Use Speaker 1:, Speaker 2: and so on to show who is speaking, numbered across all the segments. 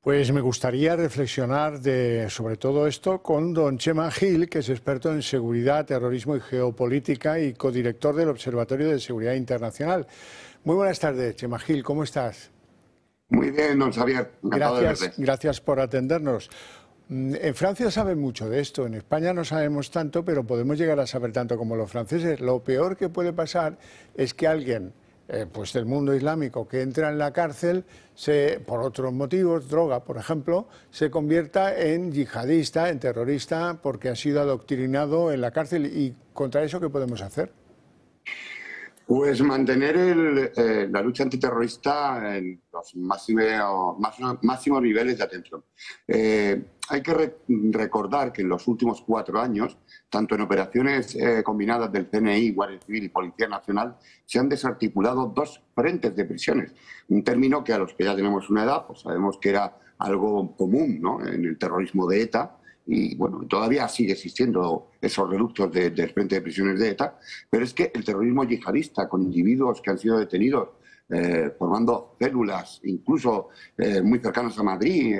Speaker 1: Pues me gustaría reflexionar sobre todo esto con don Chema Gil, que es experto en seguridad, terrorismo y geopolítica y codirector del Observatorio de Seguridad Internacional. Muy buenas tardes, Chema Gil, ¿cómo estás?
Speaker 2: Muy bien, don Xavier, encantado de verles.
Speaker 1: Gracias por atendernos. En Francia saben mucho de esto, en España no sabemos tanto, pero podemos llegar a saber tanto como los franceses. Lo peor que puede pasar es que alguien pues del mundo islámico que entra en la cárcel, por otros motivos, droga por ejemplo, se convierta en yihadista, en terrorista, porque ha sido adoctrinado en la cárcel. ¿Y contra eso qué podemos hacer?
Speaker 2: Pues mantener la lucha antiterrorista en los máximos niveles de atención. Hay que recordar que en los últimos 4 años, tanto en operaciones combinadas del CNI, Guardia Civil y Policía Nacional, se han desarticulado 2 frentes de prisiones. Un término que a los que ya tenemos una edad, pues sabemos que era algo común, ¿no?, en el terrorismo de ETA. Y bueno, todavía sigue existiendo esos reductos del frente de prisiones de ETA, pero es que el terrorismo yihadista, con individuos que han sido detenidos formando células, incluso muy cercanas a Madrid,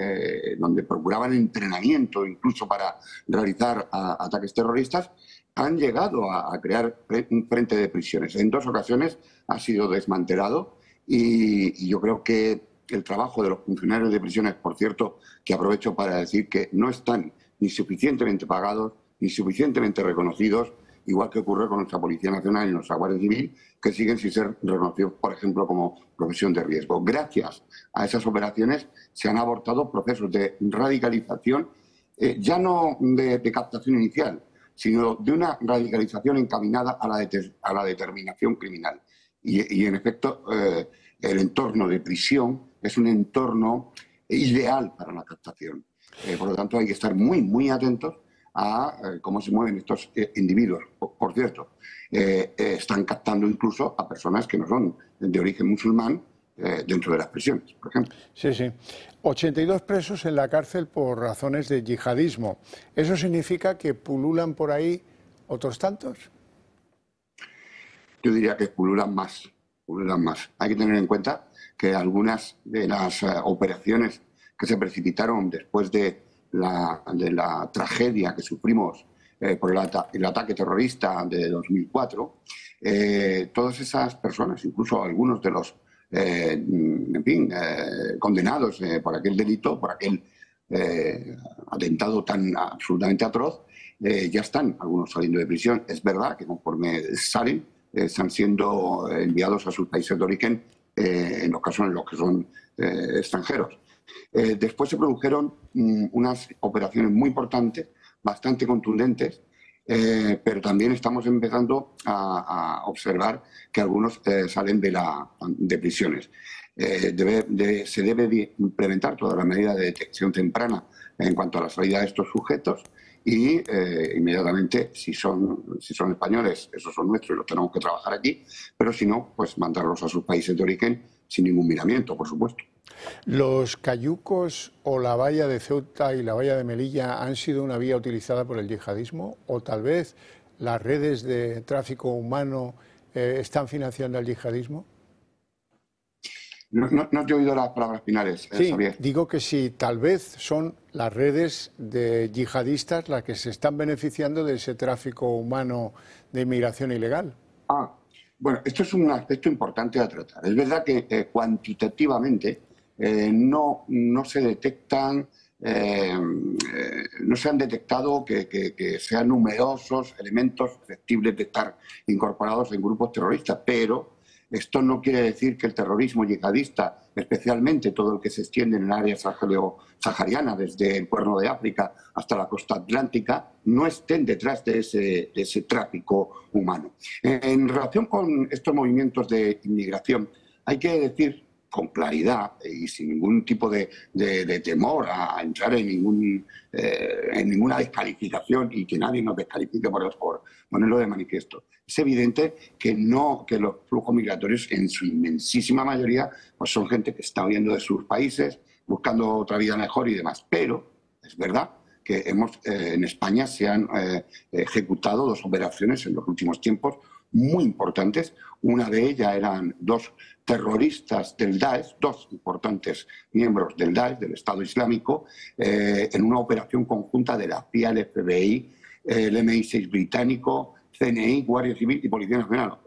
Speaker 2: donde procuraban entrenamiento incluso para realizar ataques terroristas, han llegado a crear un frente de prisiones. En 2 ocasiones ha sido desmantelado y yo creo que el trabajo de los funcionarios de prisiones, por cierto, que aprovecho para decir que no están ni suficientemente pagados, ni suficientemente reconocidos, igual que ocurre con nuestra Policía Nacional y nuestra Guardia Civil, que siguen sin ser reconocidos, por ejemplo, como profesión de riesgo. Gracias a esas operaciones se han abortado procesos de radicalización, ya no de captación inicial, sino de una radicalización encaminada a la determinación criminal. Y en efecto, el entorno de prisión es un entorno ideal para la captación. Por lo tanto, hay que estar muy atentos a cómo se mueven estos individuos. Por cierto, están captando incluso a personas que no son de origen musulmán dentro de las prisiones, por ejemplo.
Speaker 1: Sí, sí. 82 presos en la cárcel por razones de yihadismo. ¿Eso significa que pululan por ahí otros tantos?
Speaker 2: Yo diría que pululan más. Hay que tener en cuenta que algunas de las operaciones que se precipitaron después de la tragedia que sufrimos por el ataque terrorista de 2004, todas esas personas, incluso algunos de los condenados por aquel delito, por aquel atentado tan absolutamente atroz, ya están algunos saliendo de prisión. Es verdad que conforme salen, están siendo enviados a sus países de origen, en los casos en los que son extranjeros. Después se produjeron unas operaciones muy importantes, bastante contundentes, pero también estamos empezando a observar que algunos salen de prisiones. Se debe implementar toda la medida de detección temprana en cuanto a la salida de estos sujetos y inmediatamente, si son españoles, esos son nuestros y los tenemos que trabajar aquí, pero si no, pues mandarlos a sus países de origen sin ningún miramiento, por supuesto.
Speaker 1: ¿Los cayucos o la valla de Ceuta y la valla de Melilla han sido una vía utilizada por el yihadismo? ¿O tal vez las redes de tráfico humano están financiando el yihadismo?
Speaker 2: No te he oído las palabras finales,
Speaker 1: sí,
Speaker 2: Xavier.
Speaker 1: Digo que sí, tal vez son las redes de yihadistas las que se están beneficiando de ese tráfico humano de inmigración ilegal.
Speaker 2: Bueno, esto es un aspecto importante a tratar. Es verdad que cuantitativamente no se detectan, no se han detectado que sean numerosos elementos susceptibles de estar incorporados en grupos terroristas, pero esto no quiere decir que el terrorismo yihadista, especialmente todo el que se extiende en el área sahariana, desde el Cuerno de África hasta la costa atlántica, no estén detrás de ese tráfico humano. En relación con estos movimientos de inmigración, hay que decir con claridad y sin ningún tipo de temor a entrar en ninguna descalificación, y que nadie nos descalifique por ponerlo de manifiesto. Es evidente que los flujos migratorios en su inmensísima mayoría pues son gente que está huyendo de sus países, buscando otra vida mejor y demás. Pero es verdad que en España se han ejecutado 2 operaciones en los últimos tiempos muy importantes. Una de ellas eran dos terroristas del Daesh, dos importantes miembros del Daesh, del Estado Islámico, en una operación conjunta de la CIA, el FBI, el MI6 británico, CNI, Guardia Civil y Policía Nacional.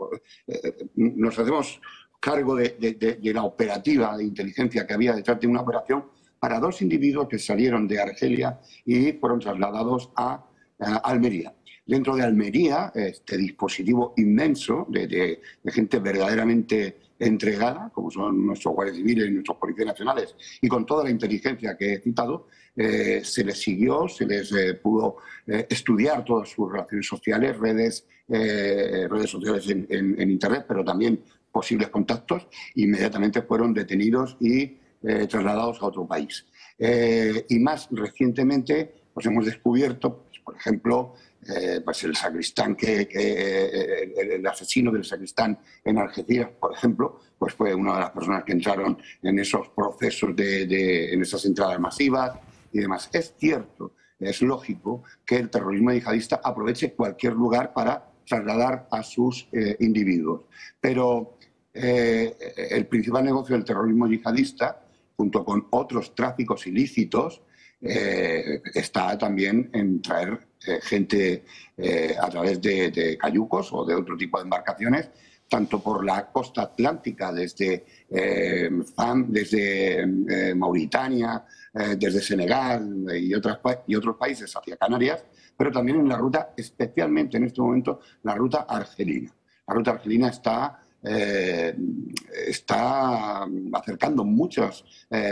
Speaker 2: Nos hacemos cargo de la operativa de inteligencia que había detrás de una operación para dos individuos que salieron de Argelia y fueron trasladados a Almería. Dentro de Almería, este dispositivo inmenso de gente verdaderamente entregada, como son nuestros guardias civiles y nuestros policías nacionales, y con toda la inteligencia que he citado, se les siguió, se les pudo estudiar todas sus relaciones sociales, redes sociales en Internet, pero también posibles contactos. Inmediatamente fueron detenidos y trasladados a otro país. Y más recientemente pues hemos descubierto, pues, por ejemplo, pues el sacristán, el asesino del sacristán en Algeciras, por ejemplo, pues fue una de las personas que entraron en esos procesos, en esas entradas masivas y demás. Es cierto, es lógico que el terrorismo yihadista aproveche cualquier lugar para trasladar a sus individuos. Pero el principal negocio del terrorismo yihadista, junto con otros tráficos ilícitos, está también en traer gente a través de cayucos o de otro tipo de embarcaciones, tanto por la costa atlántica, desde Mauritania, desde Senegal y otros países hacia Canarias, pero también en la ruta, especialmente en este momento, la ruta argelina. La ruta argelina está acercando muchas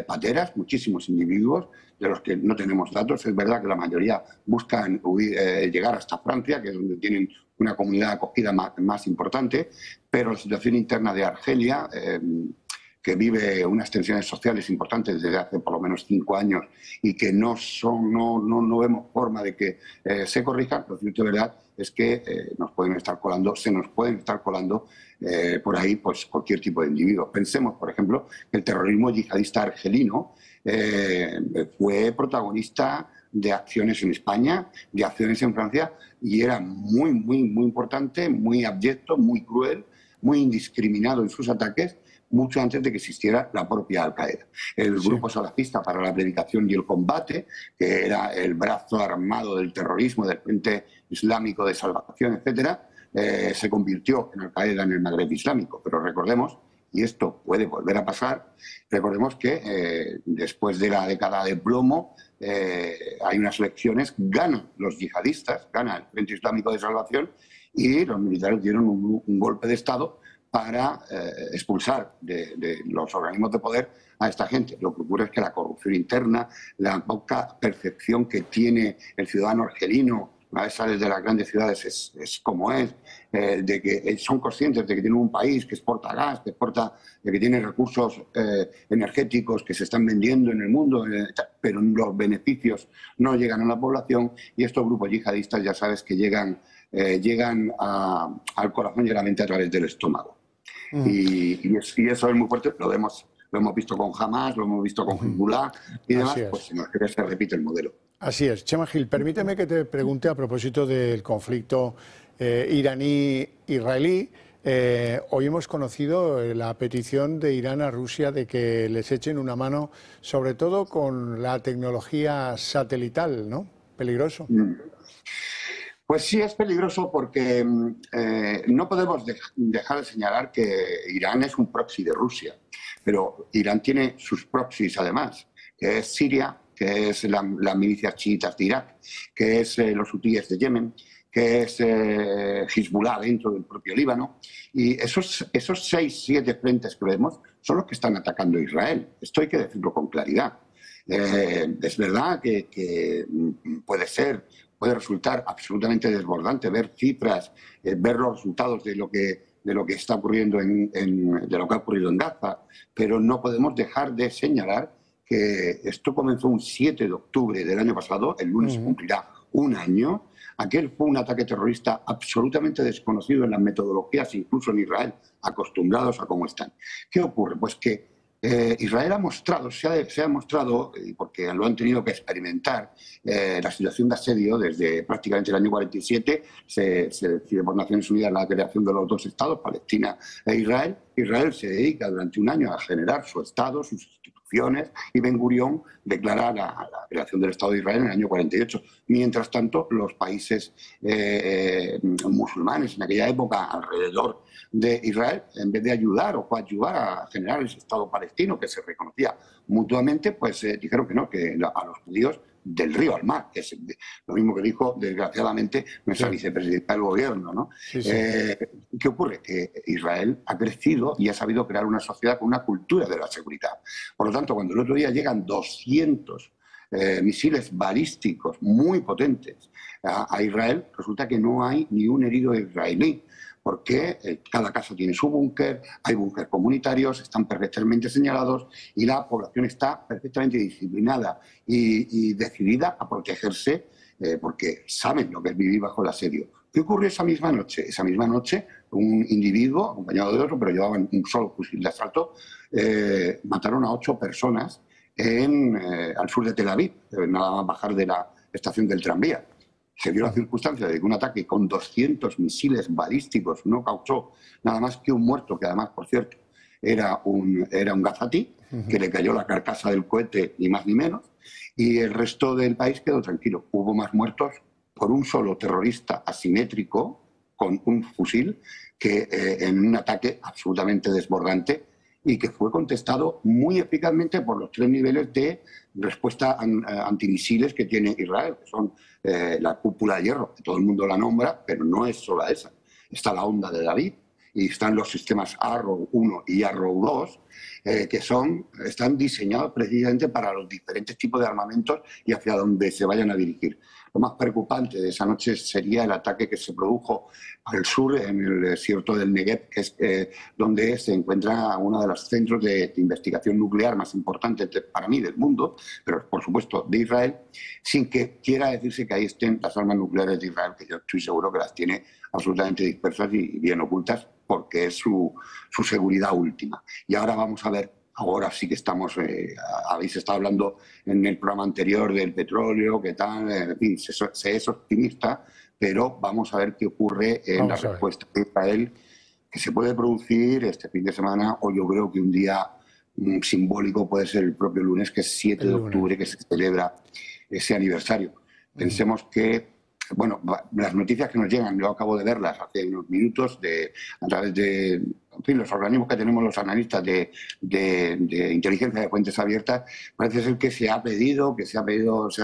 Speaker 2: pateras, muchísimos individuos de los que no tenemos datos. Es verdad que la mayoría buscan llegar hasta Francia, que es donde tienen una comunidad acogida más importante, pero la situación interna de Argelia, que vive unas tensiones sociales importantes desde hace por lo menos 5 años y que no vemos forma de que se corrijan, lo cierto de verdad es que se nos pueden estar colando por ahí pues cualquier tipo de individuo. Pensemos, por ejemplo, que el terrorismo yihadista argelino fue protagonista de acciones en España, de acciones en Francia, y era muy importante, muy abyecto, muy cruel, muy indiscriminado en sus ataques, mucho antes de que existiera la propia Al-Qaeda. El grupo salafista para la predicación y el combate, que era el brazo armado del terrorismo, del Frente Islámico de Salvación, etcétera, se convirtió en Al-Qaeda en el Magreb Islámico. Pero recordemos, y esto puede volver a pasar, recordemos que después de la década de plomo hay unas elecciones, ganan los yihadistas, gana el Frente Islámico de Salvación, y los militares dieron un golpe de Estado para expulsar de los organismos de poder a esta gente. Lo que ocurre es que la corrupción interna, la poca percepción que tiene el ciudadano argelino una vez sales de las grandes ciudades es como es, de que son conscientes de que tienen un país que exporta gas, de que tiene recursos energéticos que se están vendiendo en el mundo, pero los beneficios no llegan a la población, y estos grupos yihadistas ya sabes que llegan al corazón y a la mente a través del estómago. Y eso es muy fuerte, lo hemos visto con Hamas, lo hemos visto con Hezbollah y demás, pues se repite el modelo.
Speaker 1: Así es. Chema Gil, permíteme que te pregunte a propósito del conflicto iraní-israelí. Hoy hemos conocido la petición de Irán a Rusia de que les echen una mano, sobre todo con la tecnología satelital, ¿no? Peligroso.
Speaker 2: Pues sí, es peligroso porque no podemos dejar de señalar que Irán es un proxy de Rusia, pero Irán tiene sus proxies además, que es Siria, que es las milicias chiitas de Irak, que es los hutíes de Yemen, que es Hezbollah dentro del propio Líbano. Y esos 6-7 frentes que vemos son los que están atacando a Israel. Esto hay que decirlo con claridad. Es verdad que puede resultar absolutamente desbordante ver cifras, ver los resultados de lo que está ocurriendo de lo que ha ocurrido en Gaza, pero no podemos dejar de señalar que esto comenzó un 7 de octubre del año pasado, el lunes se cumplirá un año. Aquel fue un ataque terrorista absolutamente desconocido en las metodologías, incluso en Israel, acostumbrados a cómo están. ¿Qué ocurre? Pues que Israel ha mostrado, se ha mostrado, porque lo han tenido que experimentar, la situación de asedio desde prácticamente el año 47, se decide por Naciones Unidas la creación de los dos estados, Palestina e Israel. Israel se dedica durante un año a generar su estado, sus instituciones, y Ben Gurión declara la creación del Estado de Israel en el año 48. Mientras tanto, los países musulmanes en aquella época alrededor de Israel, en vez de ayudar o coadyuvar a generar ese Estado palestino que se reconocía mutuamente, pues dijeron que no, que a los judíos del río al mar, que es lo mismo que dijo, desgraciadamente, nuestra vicepresidenta del gobierno, ¿no?
Speaker 1: Sí, sí.
Speaker 2: ¿Qué ocurre? Que Israel ha crecido y ha sabido crear una sociedad con una cultura de la seguridad. Por lo tanto, cuando el otro día llegan 200 misiles balísticos muy potentes a Israel, resulta que no hay ni un herido israelí, porque cada casa tiene su búnker, hay búnker comunitarios, están perfectamente señalados y la población está perfectamente disciplinada y decidida a protegerse porque saben lo que es vivir bajo el asedio. ¿Qué ocurrió esa misma noche? Esa misma noche, un individuo, acompañado de otro, pero llevaban un solo fusil de asalto, mataron a 8 personas al sur de Tel Aviv, nada más bajar de la estación del tranvía. Se dio la circunstancia de que un ataque con 200 misiles balísticos no causó nada más que un muerto, que además, por cierto, era un gazatí, que le cayó la carcasa del cohete, ni más ni menos, y el resto del país quedó tranquilo. Hubo más muertos por un solo terrorista asimétrico con un fusil que en un ataque absolutamente desbordante y que fue contestado muy eficazmente por los 3 niveles de respuesta antimisiles que tiene Israel, que son la cúpula de hierro, que todo el mundo la nombra, pero no es solo esa. Está la onda de David y están los sistemas Arrow 1 y Arrow 2, que están diseñados precisamente para los diferentes tipos de armamentos y hacia donde se vayan a dirigir. Lo más preocupante de esa noche sería el ataque que se produjo al sur, en el desierto del Negev, que es donde se encuentra uno de los centros de investigación nuclear más importantes para mí del mundo, pero por supuesto de Israel, sin que quiera decirse que ahí estén las armas nucleares de Israel, que yo estoy seguro que las tiene absolutamente dispersas y bien ocultas, porque es su seguridad última. Y ahora vamos a ver. Ahora sí que estamos, habéis estado hablando en el programa anterior del petróleo, qué tal, en fin, se es optimista, pero vamos a ver qué ocurre en la respuesta de Israel, que se puede producir este fin de semana, o yo creo que un día simbólico puede ser el propio lunes, que es 7 de octubre, que se celebra ese aniversario. Pensemos que, bueno, las noticias que nos llegan, yo acabo de verlas hace unos minutos a través de, en fin, los organismos que tenemos los analistas de inteligencia de fuentes abiertas, parece ser que se ha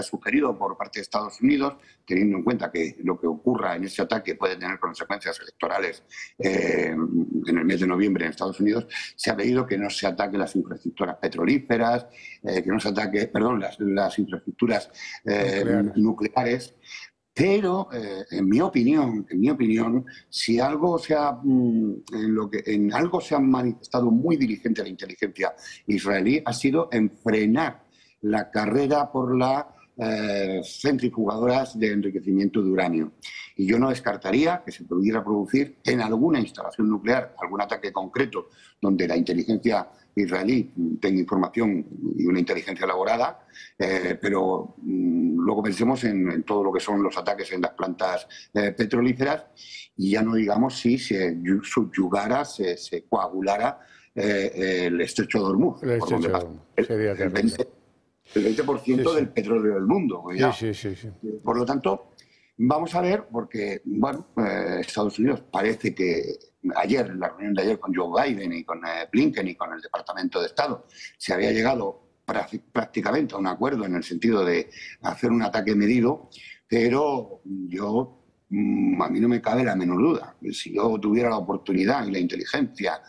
Speaker 2: sugerido por parte de Estados Unidos, teniendo en cuenta que lo que ocurra en ese ataque puede tener consecuencias electorales en el mes de noviembre en Estados Unidos, se ha pedido que no se ataquen las infraestructuras petrolíferas, que no se ataque, perdón, las infraestructuras nucleares. Pero, en mi opinión, si algo en algo se ha manifestado muy diligente la inteligencia israelí, ha sido en frenar la carrera por las centrifugadoras de enriquecimiento de uranio. Y yo no descartaría que se pudiera producir en alguna instalación nuclear algún ataque concreto donde la inteligencia israelí tenga información y una inteligencia elaborada, pero luego pensemos en todo lo que son los ataques en las plantas petrolíferas y ya no digamos si se subyugara, se coagulara el estrecho de Hormuz.
Speaker 1: El estrecho de Hormuz. Sería terrible.
Speaker 2: El 20% del petróleo del mundo.
Speaker 1: Sí.
Speaker 2: Por lo tanto, vamos a ver, porque bueno, Estados Unidos parece que ayer, en la reunión de ayer con Joe Biden y con Blinken y con el Departamento de Estado, se había llegado prácticamente a un acuerdo en el sentido de hacer un ataque medido, pero a mí no me cabe la menor duda. Si yo tuviera la oportunidad y la inteligencia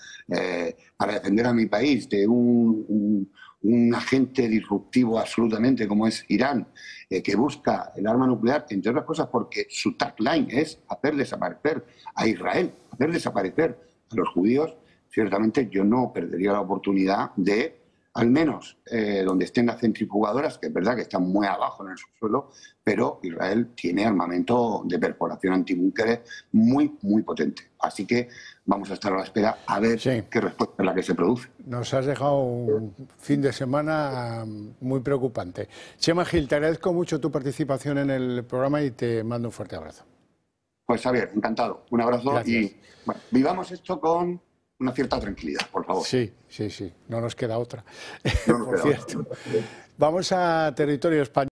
Speaker 2: para defender a mi país de un agente disruptivo absolutamente como es Irán, que busca el arma nuclear, entre otras cosas porque su tagline es hacer desaparecer a Israel, hacer desaparecer a los judíos, ciertamente yo no perdería la oportunidad de al menos donde estén las centrifugadoras, que es verdad que están muy abajo en el subsuelo, pero Israel tiene armamento de perforación antibúnkeres muy, muy potente. Así que vamos a estar a la espera a ver qué respuesta es la que se produce.
Speaker 1: Nos has dejado un fin de semana muy preocupante. Chema Gil, te agradezco mucho tu participación en el programa y te mando un fuerte abrazo.
Speaker 2: Pues Javier, encantado. Un abrazo.
Speaker 1: Gracias.
Speaker 2: Y bueno, vivamos esto con una cierta tranquilidad, por favor.
Speaker 1: Sí, sí, sí, no nos queda otra.
Speaker 2: No nos
Speaker 1: Por
Speaker 2: queda
Speaker 1: cierto,
Speaker 2: otra.
Speaker 1: vamos a territorio español.